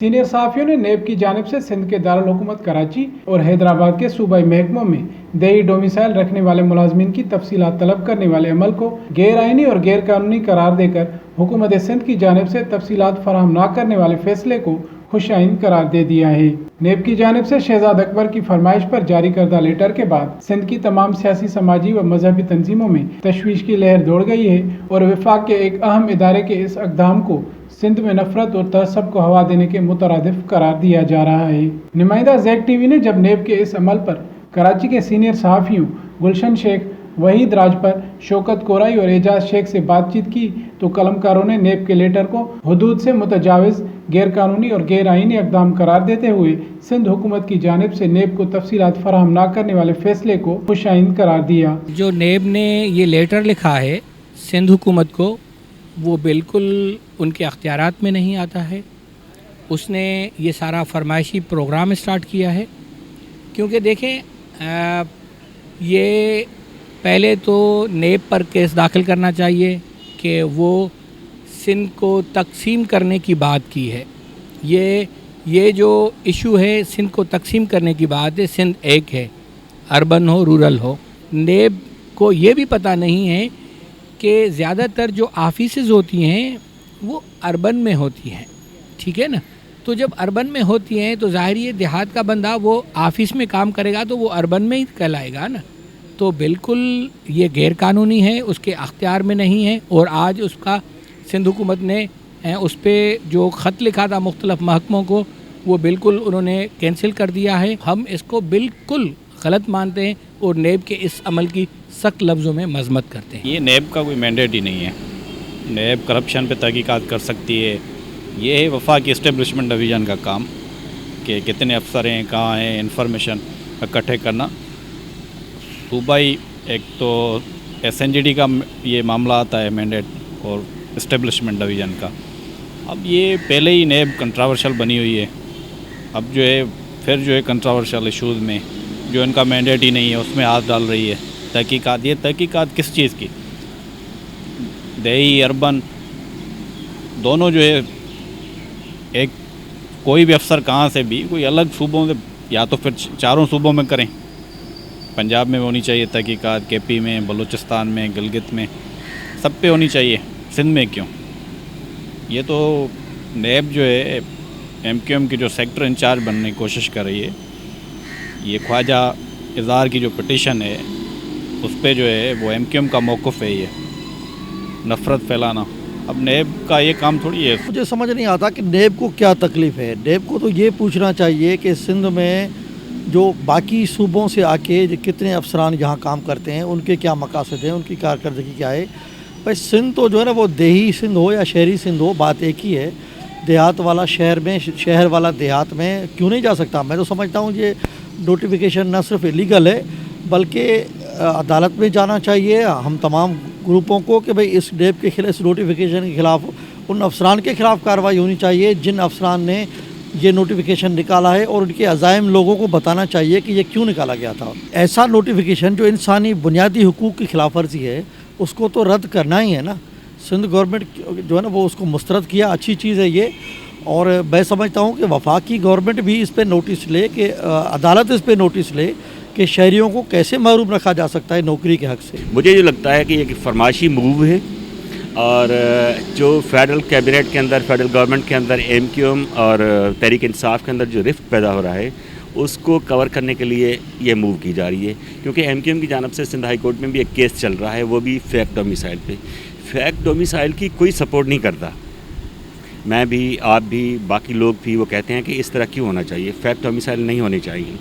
Senior सहाफ़ियों ने नेब की जानिब से सिंध के दारुल हुकूमत कराची और हैदराबाद के सूबाई महकमों में देही डोमिसाइल रखने वाले मुलाजमीन की तफसीलात तलब करने वाले अमल को गैर आइनी और गैर कानूनी करार देकर हुकूमत सिंध की जानिब से तफसीलात फराहम न करने वाले फैसले को खुशाइन करार दे दिया है। नेब की जानिब से शहजाद अकबर की फरमाइश पर जारी करदा लेटर के बाद सिंध की तमाम सियासी, समाजी व मजहबी तंजीमों में तशवीश की लहर दौड़ गई है और वफाक के एक अहम इदारे के इस इक़दाम को सिंध में नफरत और तअस्सुब को हवा देने के मुतरादिफ करार दिया जा रहा है। नुमाइंदा ज़ैक टीवी ने जब नेब के इस अमल पर कराची के सीनियर सहाफ़ियों गुलशन शेख, वहीद राजपर, शौकत कोराई और एजाज शेख से बातचीत की तो कलमकारों ने नेब के लेटर को हुदूद से मुतजाविज़, गैर कानूनी और गैर आइनी इक़दाम करार देते हुए सिंध हुकूमत की जानिब से नेब को तफसीलात फराहम न करने वाले फैसले को खुशाइन करार दिया। जो नेब ने ये लेटर लिखा है सिंध हुकूमत को, वो बिल्कुल उनके अख्तियारात में नहीं आता है। उसने ये सारा फरमाइशी प्रोग्राम स्टार्ट किया है, क्योंकि देखें ये पहले तो नेब पर केस दाखिल करना चाहिए कि वो सिंध को तकसीम करने की बात की है। ये जो इशू है सिंध को तकसीम करने की बात है। सिंध एक है, अर्बन हो रूरल हो। नेब को ये भी पता नहीं है कि ज़्यादातर जो ऑफिसेज़ होती हैं वो अर्बन में होती हैं, ठीक है ना। तो जब अर्बन में होती हैं तो ज़ाहिर है देहात का बंदा वो ऑफिस में काम करेगा तो वो अर्बन में ही कहलाएगा ना। तो बिल्कुल ये गैर कानूनी है, उसके अख्तियार में नहीं है। और आज उसका सिंध हुकूमत ने उस पर जो ख़त लिखा था मुख्तलिफ़ महकमों को, वो बिल्कुल उन्होंने कैंसिल कर दिया है। हम इसको बिल्कुल गलत मानते हैं और नेब के इस अमल की सख्त लफ्ज़ों में मज़म्मत करते हैं। ये नेब का कोई मैंडेट ही नहीं है। नेब करप्शन पे तहकीकात कर सकती है। ये है वफाकी इस्टेब्लिशमेंट डिवीज़न का काम कि कितने अफसर हैं, कहाँ हैं, इंफॉर्मेशन इकट्ठे करना। सूबाई एक तो SNGD का ये मामला आता है मैंडेट और इस्टेब्लिशमेंट डिवीज़न का। अब ये पहले ही नेब कंट्रोवर्शियल बनी हुई है। अब जो है फिर जो है कंट्रोवर्शियल इशूज़ में जो इनका मैंडेट ही नहीं है उसमें हाथ डाल रही है। तहकीकात, ये तहकीकात किस चीज़ की? देही अर्बन दोनों जो है, एक कोई भी अफसर कहाँ से भी कोई अलग सूबों से, या तो फिर चारों सूबों में करें। पंजाब में होनी चाहिए तहकीकात, KP में, बलूचिस्तान में, गिलगित में, सब पे होनी चाहिए। सिंध में क्यों? ये तो नेब जो है MQM की जो सेक्टर इंचार्ज बनने की कोशिश कर रही है। ये ख्वाजा इज़हार की जो पिटीशन है उस पे जो है वो MQM का मौक़िफ़ है, ये नफ़रत फैलाना। अब नेब का ये काम थोड़ी है। मुझे समझ नहीं आता कि नेब को क्या तकलीफ़ है। नेब को तो ये पूछना चाहिए कि सिंध में जो बाकी सूबों से आके जो कितने अफसरान यहाँ काम करते हैं, उनके क्या मकासद हैं, उनकी कारकर्दगी क्या है। भाई सिंध तो जो है ना, वो देही सिंध हो या शहरी सिंध हो, बात एक ही है। देहात वाला शहर में, शहर वाला देहात में क्यों नहीं जा सकता? मैं तो समझता हूँ ये नोटिफिकेशन न सिर्फ इलीगल है बल्कि अदालत में जाना चाहिए हम तमाम ग्रुपों को कि भाई इस नेब के खिलाफ, इस नोटिफिकेशन के ख़िलाफ़ उन अफसरान के ख़िलाफ़ कार्रवाई होनी चाहिए जिन अफसरान ने ये नोटिफिकेशन निकाला है, और उनके अज़ाइम लोगों को बताना चाहिए कि ये क्यों निकाला गया था। ऐसा नोटिफिकेशन जो इंसानी बुनियादी हुकूक की खिलाफ वर्जी है उसको तो रद्द करना ही है ना। सिंध गवर्नमेंट जो है ना वो उसको मुस्तरद किया, अच्छी चीज़ है ये। और मैं समझता हूँ कि वफाकी गवर्नमेंट भी इस पर नोटिस ले, कि अदालत इस पर नोटिस ले कि शहरियों को कैसे महरूम रखा जा सकता है नौकरी के हक़ से। मुझे जो लगता है कि ये फरमाइशी मूव है, और जो फेडरल कैबिनेट के अंदर, फेडरल गवर्नमेंट के अंदर MQM और तहरीक इंसाफ के अंदर जो रिफ्ट पैदा हो रहा है उसको कवर करने के लिए ये मूव की जा रही है। क्योंकि MQM की जानिब से सिंध हाई कोर्ट में भी एक केस चल रहा है, वो भी फेक डोमिसाइल पे। फेक डोमिसाइल की कोई सपोर्ट नहीं करता। मैं भी, आप भी, बाकी लोग भी वो कहते हैं कि इस तरह क्यों होना चाहिए। फेक डोमिसाइल नहीं होने चाहिए।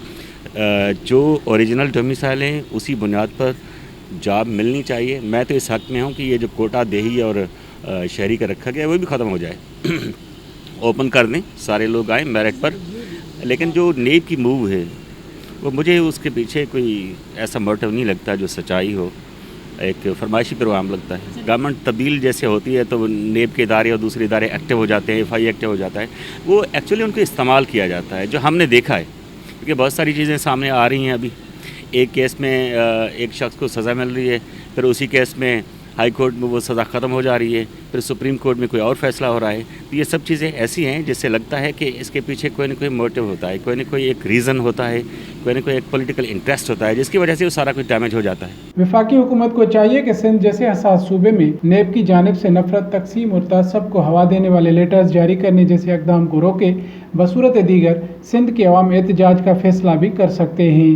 जो ओरिजिनल डोमिसाइल हैं उसी बुनियाद पर जॉब मिलनी चाहिए। मैं तो इस हक़ में हूँ कि ये जो कोटा देही और शहरी का रखा गया है वो भी ख़त्म हो जाए। ओपन कर दें, सारे लोग आए मेरिट पर। लेकिन जो नेब की मूव है वो मुझे उसके पीछे कोई ऐसा मोटिव नहीं लगता जो सच्चाई हो। एक फरमाइशी प्रोग्राम लगता है। गवर्नमेंट तब्दील जैसे होती है तो नेब के इदारे और दूसरे इदारे एक्टिव हो जाते हैं, FI एक्टिव हो जाता है। वो एक्चुअली उनको इस्तेमाल किया जाता है, जो हमने देखा है। क्योंकि बहुत सारी चीज़ें सामने आ रही हैं। अभी एक केस में एक शख्स को सज़ा मिल रही है, फिर उसी केस में ہائی کورٹ میں وہ سزا ختم ہو جا رہی ہے، پھر سپریم کورٹ میں کوئی اور فیصلہ ہو رہا ہے. تو یہ سب چیزیں ایسی ہیں جس سے لگتا ہے کہ اس کے پیچھے کوئی نہ کوئی موٹیو ہوتا ہے، کوئی نہ کوئی ایک ریزن ہوتا ہے، کوئی نہ کوئی ایک پولیٹیکل انٹرسٹ ہوتا ہے، جس کی وجہ سے وہ سارا کچھ ڈیمیج ہو جاتا ہے. وفاقی حکومت کو چاہیے کہ سندھ جیسے حساس صوبے میں نیب کی جانب سے نفرت، تقسیم اور تعصب کو ہوا دینے والے لیٹرز جاری کرنے جیسے اقدام کو روکے. بصورت دیگر سندھ کے عوام احتجاج کا فیصلہ بھی کر سکتے ہیں.